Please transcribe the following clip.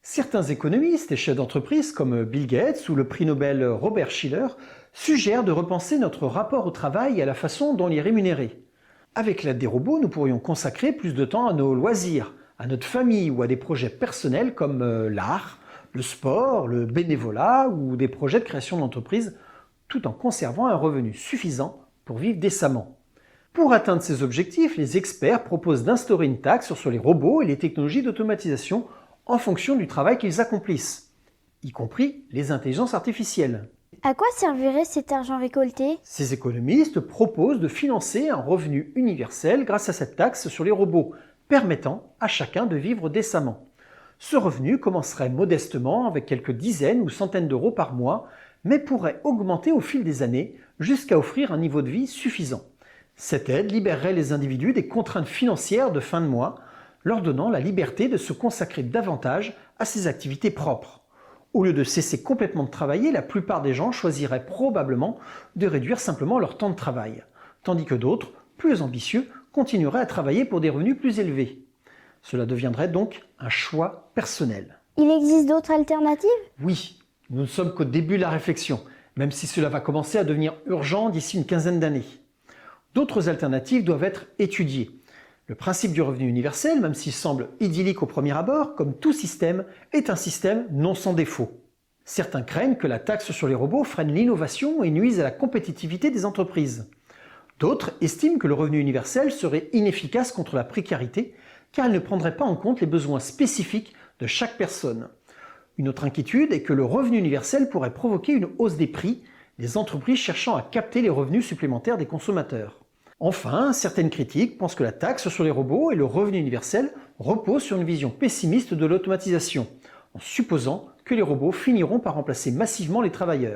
Certains économistes et chefs d'entreprise comme Bill Gates ou le prix Nobel Robert Shiller suggèrent de repenser notre rapport au travail et à la façon dont il est rémunéré. Avec l'aide des robots, nous pourrions consacrer plus de temps à nos loisirs, à notre famille ou à des projets personnels comme l'art, le sport, le bénévolat ou des projets de création d'entreprise, tout en conservant un revenu suffisant pour vivre décemment. Pour atteindre ces objectifs, les experts proposent d'instaurer une taxe sur les robots et les technologies d'automatisation en fonction du travail qu'ils accomplissent, y compris les intelligences artificielles. À quoi servirait cet argent récolté? Ces économistes proposent de financer un revenu universel grâce à cette taxe sur les robots, permettant à chacun de vivre décemment. Ce revenu commencerait modestement avec quelques dizaines ou centaines d'euros par mois, mais pourrait augmenter au fil des années jusqu'à offrir un niveau de vie suffisant. Cette aide libérerait les individus des contraintes financières de fin de mois, leur donnant la liberté de se consacrer davantage à ses activités propres. Au lieu de cesser complètement de travailler, la plupart des gens choisiraient probablement de réduire simplement leur temps de travail, tandis que d'autres, plus ambitieux, continueraient à travailler pour des revenus plus élevés. Cela deviendrait donc un choix personnel. Il existe d'autres alternatives? Oui, nous ne sommes qu'au début de la réflexion, même si cela va commencer à devenir urgent d'ici une quinzaine d'années. D'autres alternatives doivent être étudiées. Le principe du revenu universel, même s'il semble idyllique au premier abord, comme tout système, est un système non sans défaut. Certains craignent que la taxe sur les robots freine l'innovation et nuise à la compétitivité des entreprises. D'autres estiment que le revenu universel serait inefficace contre la précarité, car il ne prendrait pas en compte les besoins spécifiques de chaque personne. Une autre inquiétude est que le revenu universel pourrait provoquer une hausse des prix, des entreprises cherchant à capter les revenus supplémentaires des consommateurs. Enfin, certaines critiques pensent que la taxe sur les robots et le revenu universel reposent sur une vision pessimiste de l'automatisation, en supposant que les robots finiront par remplacer massivement les travailleurs.